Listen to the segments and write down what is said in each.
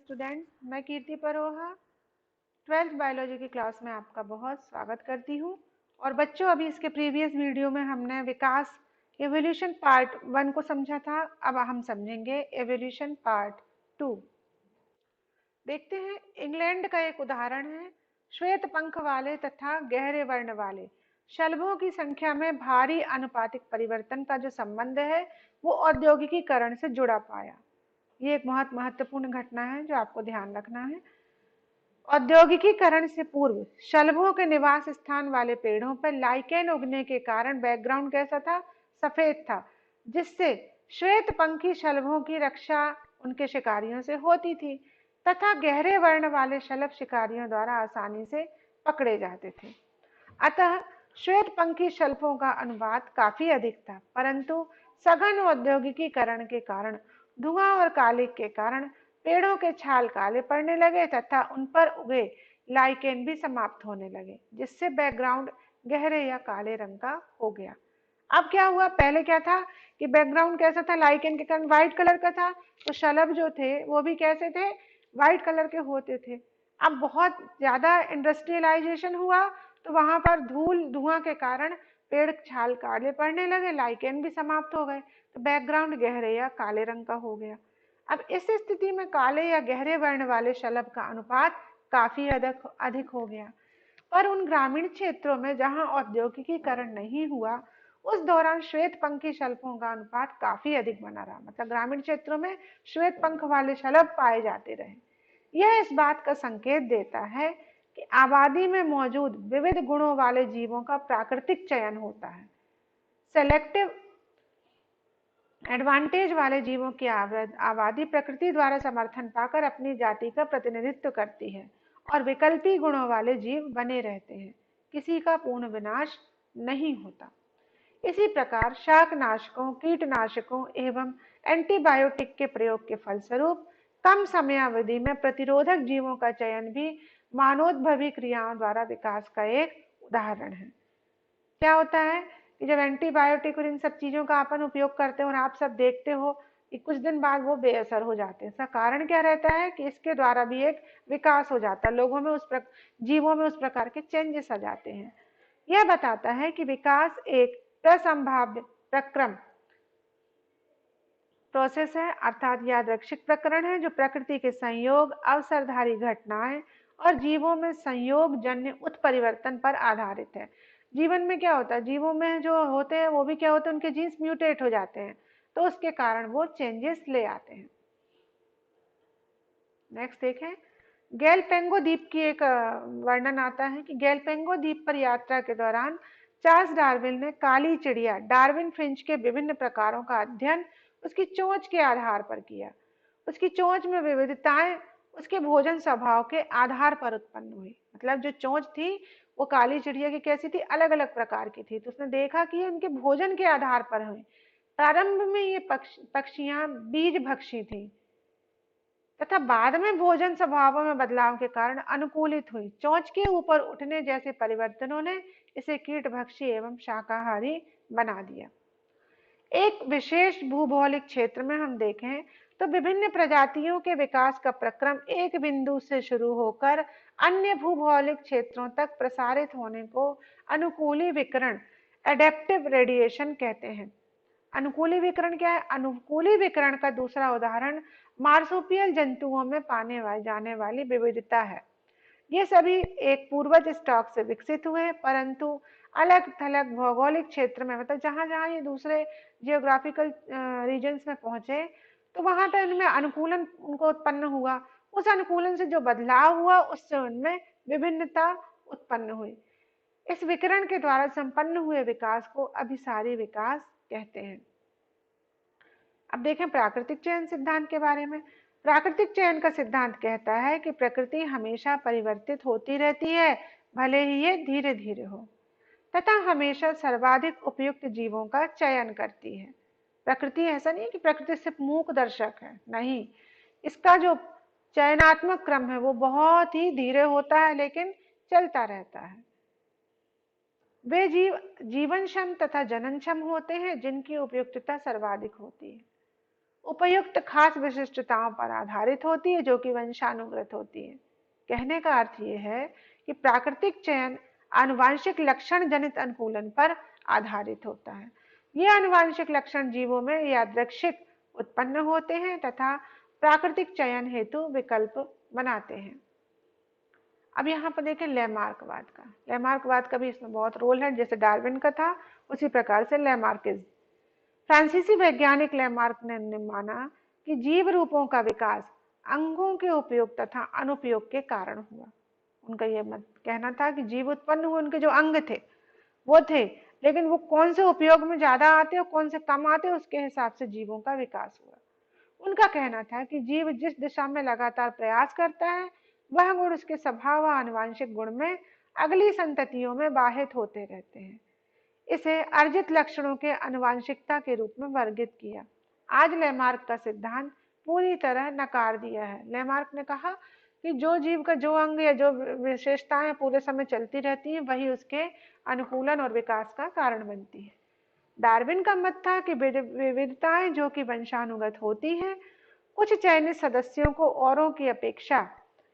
Student, मैं कीर्ति Paroha 12th biology की class में आपका बहुत स्वागत करती हूँ। और बच्चों, अभी इसके प्रीवियस वीडियो में हमने विकास एवोल्यूशन पार्ट 1 को समझा था। अब हम समझेंगे एवोल्यूशन पार्ट 2। देखते हैं, इंग्लैंड का एक उदाहरण है श्वेत पंख वाले तथा गहरे वर्ण वाले शलभों की संख्या में भारी अनुपातिक परिवर्तन का जो संबंध है वो औद्योगिकीकरण से जुड़ा पाया। ये एक बहुत महत्वपूर्ण घटना है जो आपको ध्यान रखना है। औद्योगिकीकरण से पूर्व शलभों के निवास स्थान वाले पेड़ों पर लाइकेन उगने के कारण बैकग्राउंड कैसा था? सफेद था, जिससे श्वेत पंखी शलभों की रक्षा उनके शिकारियों से होती थी तथा गहरे वर्ण वाले शलभ शिकारियों द्वारा आसानी से पकड़े जाते थे। अतः श्वेत पंखी शलभों का अनुपात काफी अधिक था, परंतु सघन औद्योगिकीकरण के कारण धुआं और कालिख के कारण पेड़ों के छाल काले पड़ने लगे तथा उन पर उगे लाइकेन भी समाप्त होने लगे, जिससे बैकग्राउंड गहरे या काले रंग का हो गया। अब क्या हुआ? पहले क्या था कि बैकग्राउंड कैसा था? लाइकेन के कारण व्हाइट कलर का था, तो शलभ जो थे वो भी कैसे थे? व्हाइट कलर के होते थे। अब बहुत ज्यादा इंडस्ट्रियलाइजेशन हुआ तो वहां पर धूल धुआं के कारण पेड़ छाल काले पड़ने लगे, लाइकेन भी समाप्त हो गए, तो बैकग्राउंड गहरे या काले रंग का हो गया। अब इस स्थिति में काले या गहरे वर्ण वाले शलभ का अनुपात काफी अधिक हो गया। पर उन ग्रामीण क्षेत्रों में जहां औद्योगिकीकरण नहीं हुआ, उस दौरान श्वेत पंखी शलभों का अनुपात काफी अधिक बना रहा। मतलब ग्रामीण क्षेत्रों में श्वेत पंख वाले शलभ पाए जाते रहे। यह इस बात का संकेत देता है कि आबादी में मौजूद विविध गुणों वाले जीवों का प्राकृतिक चयन होता है। सेलेक्टिव एडवांटेज वाले जीवों की आबादी प्रकृति द्वारा समर्थन पाकर अपनी जाति का प्रतिनिधित्व करती है और विकल्पी गुणों वाले जीव बने रहते हैं। किसी का पूर्ण विनाश नहीं होता। इसी प्रकार शाकनाशकों, कीटनाशकों एवं एंटीबायोटिक के प्रयोग के फलस्वरूप कम समयावधि में प्रतिरोधक जीवों का चयन भी मानवोद्भवी क्रियाओं द्वारा विकास का एक उदाहरण है। क्या होता है कि जब एंटीबायोटिक और इन सब चीजों का अपन उपयोग करते हैं और आप सब देखते हो कि कुछ दिन बाद वो बेअसर हो जाते हैं, इसका कारण क्या रहता है कि इसके द्वारा भी एक विकास हो जाता है, लोगों में जीवों में उस प्रकार के चेंजेस आ जाते हैं। यह बताता है कि विकास एक प्रसंभाव्य प्रक्रम प्रोसेस है, अर्थात यादृच्छिक प्रकरण है जो प्रकृति के संयोग, अवसरधारी घटनाएं और जीवों में संयोग जन्य उत्परिवर्तन पर आधारित है। जीवन में क्या होता है? जीवों में जो होते हैं वो भी क्या होते हैं? उनके जीन्स म्यूटेट हो जाते हैं, तो उसके कारण वो चेंजेस ले आते हैं। नेक्स्ट देखें, गैलपेंगो द्वीप की एक वर्णन आता है कि गैलपेंगो द्वीप पर यात्रा के दौरान चार्ल्स डार्विन ने काली चिड़िया डार्विन फिंच के विभिन्न प्रकारों का अध्ययन उसकी चोंच के आधार पर किया। उसकी चोंच में विविधताएं उसके भोजन स्वभाव के आधार पर उत्पन्न हुई। मतलब जो चोंच थी वो काली चिड़िया की कैसी थी? अलग अलग प्रकार की थी। तो उसने देखा कि ये उनके भोजन के आधार पर हुई। प्रारंभ में ये पक्षियां बीज भक्षी थी तथा बाद में भोजन स्वभावों में बदलाव के कारण अनुकूलित हुई। चोंच के ऊपर उठने जैसे परिवर्तनों ने इसे कीटभक्षी एवं शाकाहारी बना दिया। एक विशेष भूगोलिक क्षेत्र में हम देखें तो विभिन्न प्रजातियों के विकास का प्रक्रम एक बिंदु से शुरू होकर अन्य भूगोलिक क्षेत्रों तक प्रसारित होने को अनुकूली विकिरण एडेप्टिव रेडिएशन कहते हैं। अनुकूली विकिरण क्या है? अनुकूली विकिरण का दूसरा उदाहरण मार्सुपियल जंतुओं में पाने जाने वाली विविधता है। ये सभी एक पूर्वज स्टॉक से विकसित हुए, परंतु अलग थलग भौगोलिक क्षेत्र में, मतलब जहां जहां ये दूसरे जियोग्राफिकल रीजन्स में पहुंचे तो वहां पर इनमें अनुकूलन उनको उत्पन्न हुआ। उस अनुकूलन से जो बदलाव हुआ उससे उनमें विभिन्नता उत्पन्न हुई। इस विकिरण के द्वारा संपन्न हुए विकास को अभिसारी विकास कहते हैं। अब देखें प्राकृतिक चयन सिद्धांत के बारे में। प्राकृतिक चयन का सिद्धांत कहता है कि प्रकृति हमेशा परिवर्तित होती रहती है, भले ही ये धीरे धीरे हो, तथा हमेशा सर्वाधिक उपयुक्त जीवों का चयन करती है। प्रकृति ऐसा नहीं है कि प्रकृति सिर्फ मूक दर्शक है, नहीं, इसका जो चयनात्मक क्रम है वो बहुत ही धीरे होता है लेकिन चलता रहता है। वे जीव जीवनक्षम तथा जननक्षम होते हैं जिनकी उपयुक्तता सर्वाधिक होती है। उपयुक्त खास विशिष्टताओं पर आधारित होती है जो कि वंशानुगत होती है। कहने का अर्थ ये है कि प्राकृतिक चयन आनुवांशिक लक्षण जनित अनुकूलन पर आधारित होता है। ये आनुवांशिक लक्षण जीवों में यादृच्छिक उत्पन्न होते हैं तथा प्राकृतिक चयन हेतु विकल्प बनाते हैं। अब यहाँ पर देखें लैमार्कवाद का। लैमार्कवाद का भी इसमें बहुत रोल है, जैसे डार्विन का था उसी प्रकार से लैमार्किज्म। फ्रांसीसी वैज्ञानिक लैमार्क ने माना कि जीव रूपों का विकास अंगों के उपयोग तथा अनुपयोग के कारण हुआ। उनका यह मत कहना था कि जीव उत्पन्न हुए, उनके जो अंग थे वो थे, लेकिन वो कौन से उपयोग में ज्यादा आते और कौन से कम आते उसके हिसाब से जीवों का विकास हुआ। उनका कहना था कि जीव जिस दिशा में लगातार प्रयास करता है वह गुण उसके स्वभाव व आनुवांशिक गुण में अगली संततियों में बाहित होते रहते हैं। इसे अर्जित लक्षणों के आनुवांशिकता के रूप में वर्गित किया। आज लैमार्क का सिद्धांत पूरी तरह नकार दिया है। लैमार्क ने कहा कि जो जीव का जो अंग या जो विशेषताएं पूरे समय चलती रहती हैं वही उसके अनुकूलन और विकास का कारण बनती है। डार्विन का मत था कि विविधताएं जो कि वंशानुगत होती हैं कुछ चयनित सदस्यों को औरों की अपेक्षा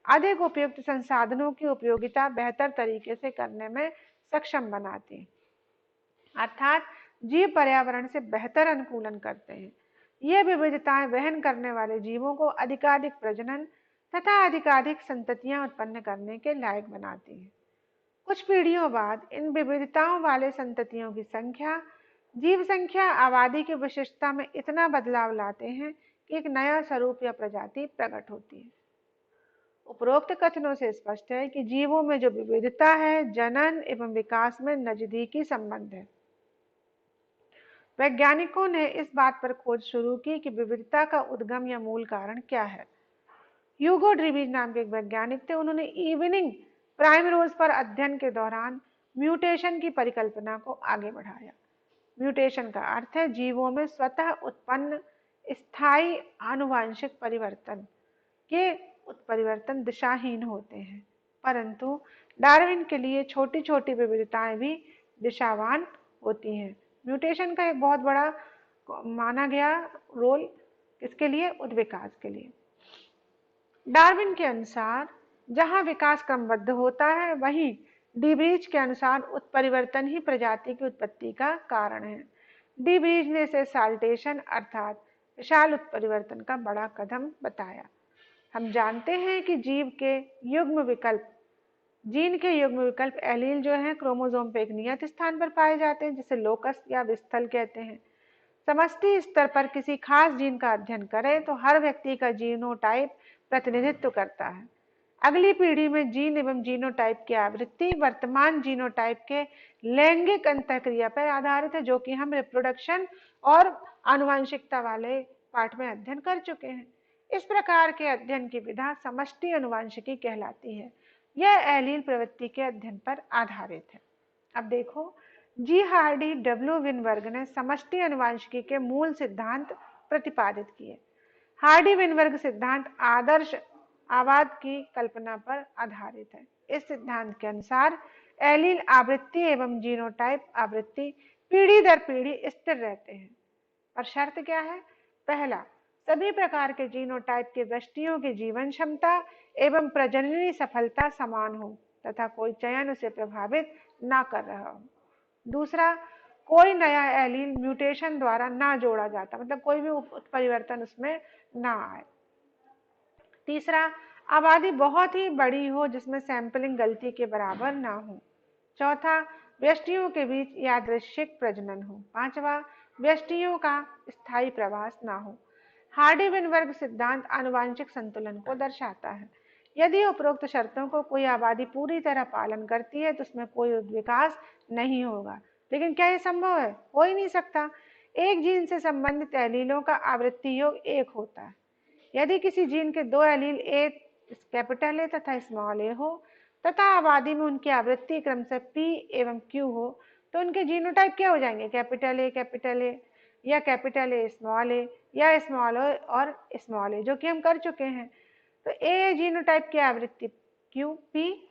अधिक उपयुक्त संसाधनों की उपयोगिता बेहतर तरीके से करने में सक्षम बनाती हैं, अर्थात जीव पर्यावरण से बेहतर अनुकूलन करते हैं। ये विविधताएं वहन करने वाले जीवों को अधिकाधिक प्रजनन तथा अधिकाधिक संततियां उत्पन्न करने के लायक बनाती हैं। कुछ पीढ़ियों बाद इन विविधताओं वाले संततियों की संख्या जीव संख्या आबादी की विशिष्टता में इतना बदलाव लाते हैं कि एक नया स्वरूप या प्रजाति प्रकट होती है। उपरोक्त कथनों से स्पष्ट है कि जीवों में जो विविधता है जनन एवं विकास में नजदीकी संबंध है। वैज्ञानिकों ने इस बात पर खोज शुरू की कि विविधता का उद्गम या मूल कारण क्या है। ह्यूगो ड्रीबीज नाम के एक वैज्ञानिक थे। उन्होंने इवनिंग प्राइमरोज पर अध्ययन के दौरान म्यूटेशन की परिकल्पना को आगे बढ़ाया। म्यूटेशन का अर्थ है जीवों में स्वतः उत्पन्न स्थायी आनुवांशिक परिवर्तन। ये उत्परिवर्तन दिशाहीन होते हैं, परंतु डार्विन के लिए छोटी छोटी विविधताएं भी दिशावान होती हैं। म्यूटेशन का एक बहुत बड़ा माना गया रोल किसके लिए? उद्विकास के लिए। डार्विन के अनुसार जहां विकास क्रमबद्ध होता है वहीं डीब्रीज के अनुसार उत्परिवर्तन ही प्रजाति की उत्पत्ति का कारण है। डीब्रीज ने इसे साल्टेशन अर्थात विशाल उत्परिवर्तन का बड़ा कदम बताया। हम जानते हैं कि जीन के युग्म विकल्प एलील जो है क्रोमोसोम पे एक नियत स्थान पर पाए जाते हैं जिसे लोकस या विस्थल कहते हैं। समष्टि स्तर पर किसी खास जीन का अध्ययन करें तो हर व्यक्ति का जीनोटाइप प्रतिनिधित्व करता है। अगली पीढ़ी में जीन एवं जीनोटाइप की आवृत्ति वर्तमान जीनोटाइप के लैंगिक अंतःक्रिया पर आधारित है, जो कि हम रिप्रोडक्शन और आनुवंशिकता वाले पाठ में अध्ययन कर चुके हैं। इस प्रकार के अध्ययन की विधा समष्टि अनुवांशिकी कहलाती है। यह एलील प्रवृत्ति के अध्ययन पर आधारित है। अब देखो, जी हार्डी डब्ल्यू विनबर्ग ने समष्टि अनुवांशिकी के मूल सिद्धांत प्रतिपादित किए। हार्डी विनबर्ग सिद्धांत आदर्श आबाद की कल्पना पर आधारित है। इस सिद्धांत के अनुसार एलील आवृत्ति एवं जीनोटाइप आवृत्ति पीढ़ी दर पीढ़ी स्थिर रहते हैं, पर शर्त क्या है? पहला, सभी प्रकार के जीनोटाइप के व्यष्टियों की जीवन क्षमता एवं प्रजननी सफलता समान हो तथा कोई चयन उसे प्रभावित ना कर रहा हो। दूसरा, कोई नया एलील म्यूटेशन द्वारा ना जोड़ा जाता, मतलब कोई भी उत्परिवर्तन उसमें ना आए। तीसरा, आबादी बहुत ही बड़ी हो जिसमें सैंपलिंग गलती के बराबर ना हो। चौथा, व्यष्टियों के बीच यादृच्छिक प्रजनन हो। पांचवा, व्यष्टियों का स्थायी प्रवास ना हो। हार्डी विनबर्ग सिद्धांत आनुवांशिक संतुलन को दर्शाता है। यदि उपरोक्त शर्तों को कोई आबादी पूरी तरह पालन करती है तो उसमें कोई विकास नहीं होगा। लेकिन क्या यह संभव है? हो ही नहीं सकता। एक जीन से संबंधित एलीलों का आवृत्ति योग 1 होता है। यदि किसी जीन के 2 एलील ए कैपिटल ए तथा स्मॉल ए हो तथा आबादी में उनकी आवृत्ति क्रमशः पी एवं क्यू हो तो उनके जीनोटाइप क्या हो जाएंगे? कैपिटल ए या कैपिटल ए या स्मॉल ए और स्मॉल ए, जो कि हम कर चुके हैं। तो ए जीनोटाइप की आवृत्ति Q P,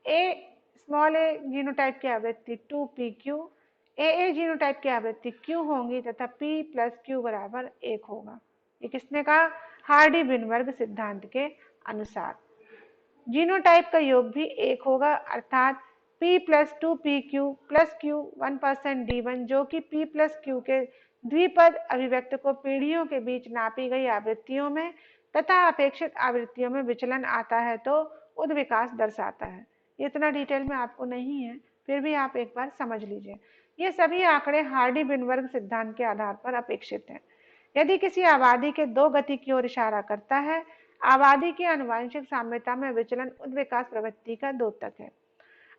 A small a genotype की आवृत्ति 2p क्यू, ए जीनोटाइप की आवृत्ति क्यू होंगी तथा p प्लस क्यू बराबर 1 होगा। ये किसने कहा? हार्डी-विनबर्ग सिद्धांत के अनुसार। जीनोटाइप का योग भी 1 होगा, अर्थात P+2PQ+Q 1% D1, जो कि P+Q के द्विपद अभिव्यक्त को पीढ़ियों के बीच नापी गई आवृत्तियों में तथा अपेक्षित आवृत्तियों में विचलन आता है तो उद्विकास दर्शाता है। इतना डिटेल में आपको नहीं है, फिर भी आप एक बार समझ लीजिए। ये सभी आंकड़े हार्डी-विनबर्ग सिद्धांत के आधार पर अपेक्षित हैं। यदि किसी आबादी के 2 गति की ओर इशारा करता है, आबादी की आनुवंशिक साम्यता में विचलन उद्विकास प्रवृत्ति का द्योतक है।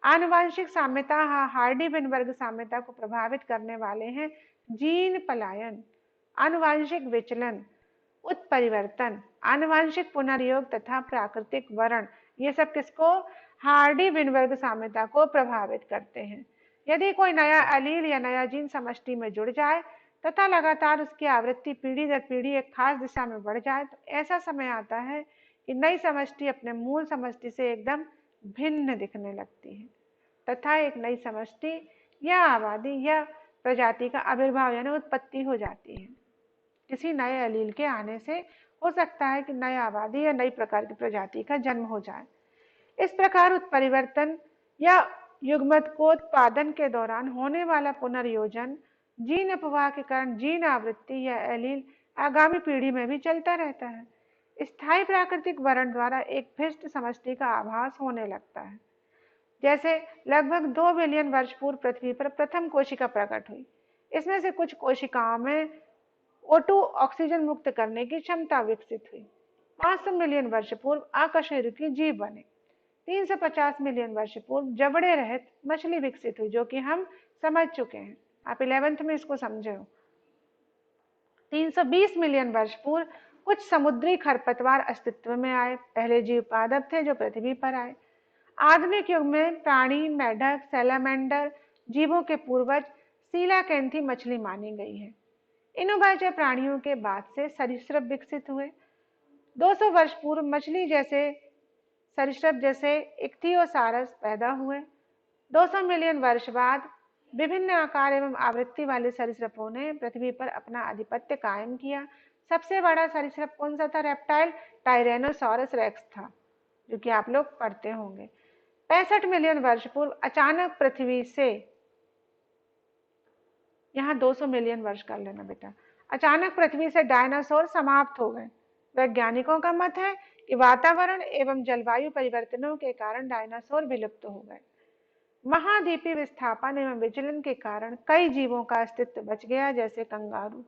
आनुवंशिक साम्यता हार्डी-विनबर्ग साम्यता को प्रभावित करने वाले हैं जीन पलायन, आनुवंशिक विचलन, उत्परिवर्तन, आनुवंशिक पुनर्योग तथा प्राकृतिक वर्ण। ये सब किसको? हार्डी-विनबर्ग साम्यता को प्रभावित करते हैं। यदि कोई नया एलील या नया जीन समष्टि में जुड़ जाए तथा लगातार उसकी आवृत्ति पीढ़ी दर पीढ़ी एक खास दिशा में बढ़ जाए तो ऐसा समय आता है कि नई समष्टि अपने मूल समष्टि से एकदम भिन्न दिखने लगती है तथा एक नई समष्टि या आबादी या प्रजाति का आविर्भाव यानी उत्पत्ति हो जाती है। किसी नए एलील के आने से हो सकता है कि नई आबादी या नई प्रकार की प्रजाति का जन्म हो जाए। इस प्रकार उत्परिवर्तन या युग्मकोत्पादन के दौरान होने वाला पुनर्योजन जीन अपवाह के कारण जीन आवृत्ति या एलील आगामी पीढ़ी में भी चलता रहता है। स्थायी प्राकृतिक वर्ण द्वारा एक भ्रष्ट समष्टि का आभास होने लगता है। जैसे लगभग 2 बिलियन वर्ष पूर्व पृथ्वी पर प्रथम कोशिका प्रकट हुई। इसमें से कुछ कोशिकाओं में O2 ऑक्सीजन मुक्त करने की क्षमता विकसित हुई। 500 मिलियन वर्ष पूर्व अकशेरुकी जीव बने। 350 मिलियन वर्ष पूर्व जबड़े रहित मछली विकसित हुई, जो कि हम समझ चुके हैं, आप 11th में इसको समझे हो। 320 मिलियन वर्ष पूर्व कुछ समुद्री खरपतवार अस्तित्व में आए। पहले जीव पादप थे जो पृथ्वी पर आए। आधुनिक युग में प्राणी, मेढक, सैलामेंडर जीवों के पूर्वज सीलाकेंथी मछली मानी गई है। इन उभयचर प्राणियों के बाद से सरीसृप विकसित हुए। 200 वर्ष पूर्व मछली जैसे सरीसृप जैसे इक्थियोसारस पैदा हुए। 200 मिलियन वर्ष बाद विभिन्न आकार एवं आवृत्ति वाले सरीसृपों ने पृथ्वी पर अपना आधिपत्य कायम किया। सबसे बड़ा सरीसृप कौन सा था? रेप्टाइल टायरेनोसॉरस रेक्स था, जो कि आप लोग पढ़ते होंगे। 65 मिलियन वर्ष पूर्व अचानक पृथ्वी से, यहाँ 200 मिलियन वर्ष कर लेना बेटा, अचानक पृथ्वी से डायनासोर समाप्त हो गए। वैज्ञानिकों का मत है कि वातावरण एवं जलवायु परिवर्तनों के कारण डायनासोर विलुप्त हो गए। महाद्वीपीय विस्थापन एवं विचलन के कारण कई जीवों का अस्तित्व बच गया, जैसे कंगारू।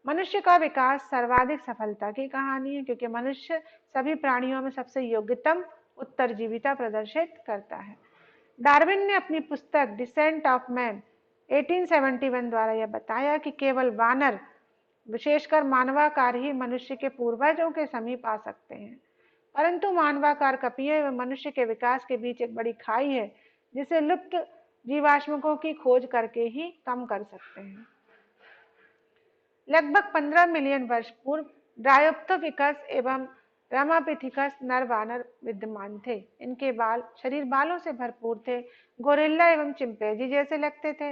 मनुष्य का विकास सर्वाधिक सफलता की कहानी है, क्योंकि मनुष्य सभी प्राणियों में सबसे योग्यतम उत्तरजीविता प्रदर्शित करता है। डार्विन ने अपनी पुस्तक डिसेंट ऑफ मैन 1871 द्वारा यह बताया कि केवल वानर, विशेषकर मानवाकार ही मनुष्य के पूर्वजों के समीप आ सकते हैं, परंतु मानवाकार कपियों एवं मनुष्य के विकास के बीच एक बड़ी खाई है, जिसे लुप्त जीवाश्मकों की खोज करके ही कम कर सकते हैं। लगभग 15 मिलियन वर्ष पूर्व ड्रायोप्थोपिकस एवं रामापिथिकस नर वानर विद्यमान थे। इनके बाल शरीर बालों से भरपूर थे, गोरिल्ला एवं चिंपैंजी जैसे लगते थे।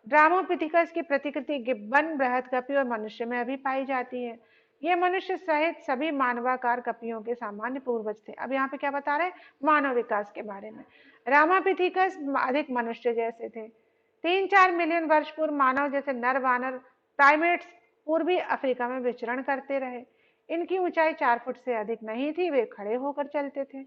ड्रामोपिथिकस की प्रतिकृति गिब्बन, बृहद और मनुष्य में अभी पाई जाती है। ये मनुष्य सहित सभी मानवाकार कपियों के सामान्य पूर्वज थे। अब यहाँ पे क्या बता रहे हैं? मानव विकास के बारे में। रामापिथिकस अधिक मनुष्य जैसे थे। 3-4 मिलियन वर्ष पूर्व मानव जैसे नर वानर प्राइमेट्स पूर्वी अफ्रीका में विचरण करते रहे। इनकी ऊंचाई 4 फुट से अधिक नहीं थी, वे खड़े होकर चलते थे।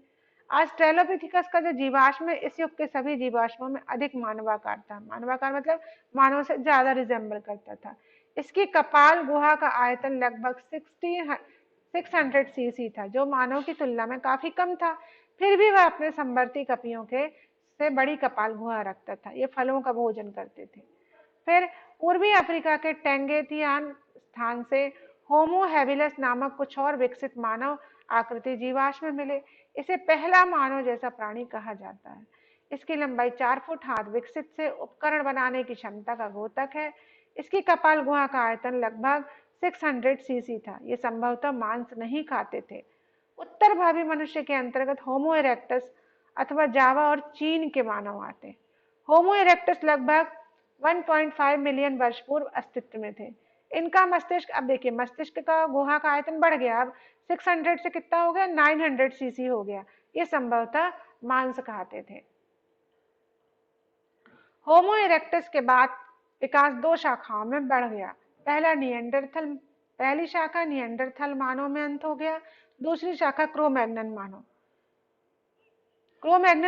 ऑस्ट्रेलोपिथिकस का जो जीवाश्म है, इस युग के सभी जीवाश्मों में अधिक मानवाकार था। मानवाकार मतलब मानव से ज्यादा रिजेंबल करता था। इसकी कपाल गुहा का आयतन लगभग 600 सीसी था, जो मानव की तुलना में काफी कम था। फिर भी वह अपने समवर्ती कपियों के से बड़ी कपाल गुहा रखता था। ये फलों का भोजन करते थे। फिर पूर्वी अफ्रीका के टेंगेथियान स्थान से होमो हैबिलस नामक कुछ और विकसित मानव आकृति जीवाश्म मिले। इसे पहला मानव जैसा प्राणी कहा जाता है। इसकी लंबाई 4 फुट, हाथ विकसित से उपकरण बनाने की क्षमता का द्योतक है। इसकी कपाल गुहा का आयतन लगभग 600 सीसी था। ये संभवतः मांस नहीं खाते थे। उत्तर भावी मनुष्य के अंतर्गत होमो इरेक्टस अथवा जावा और चीन के मानव आते हैं। होमो इरेक्टस लगभग 1.5 मिलियन वर्ष पूर्व अस्तित्व में थे। इनका मस्तिष्क, अब देखिए मस्तिष्क का गुहा का आयतन बढ़ गया, अब 600 से कितना हो गया, 900 सीसी हो गया। ये संभवतः मांस खाते थे। होमो इरेक्टस के बाद विकास दो शाखाओं में बढ़ गया। पहली शाखा निएंडरथल मानव में अंत हो गया, दूसरी शाखा क्रोमैग्नन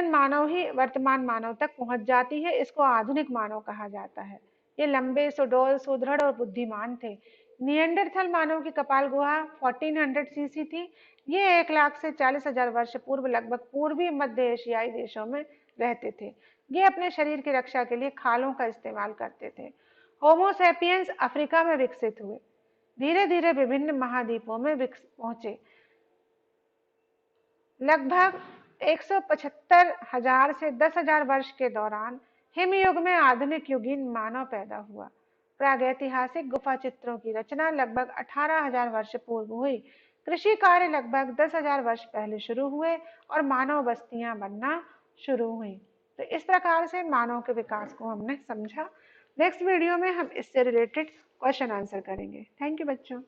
मानव ही वर्तमान मानव तक पहुंच जाती है। इसको आधुनिक मानव कहा जाता है। ये लंबे, सुडौल, सुदृढ़ और बुद्धिमान थे। निएंडरथल मानव की कपाल गुहा 1400 सीसी थी। ये 1 लाख से 40,000 वर्ष पूर्व लगभग पूर्वी मध्य एशियाई देशों में रहते थे। ये अपने शरीर की रक्षा के लिए खालों का इस्तेमाल करते थे। होमोसेपियंस अफ्रीका में विकसित हुए, धीरे धीरे विभिन्न महाद्वीपों में पहुंचे। लगभग 175,000 से 10,000 वर्ष के दौरान हिमयुग में आधुनिक युगीन मानव पैदा हुआ। प्रागैतिहासिक गुफा चित्रों की रचना लगभग 18,000 वर्ष पूर्व हुई। कृषि कार्य लगभग 10,000 वर्ष पहले शुरू हुए और मानव बस्तियां बनना शुरू हुई। तो इस प्रकार से मानव के विकास को हमने समझा। नेक्स्ट वीडियो में हम इससे रिलेटेड क्वेश्चन आंसर करेंगे। थैंक यू बच्चों।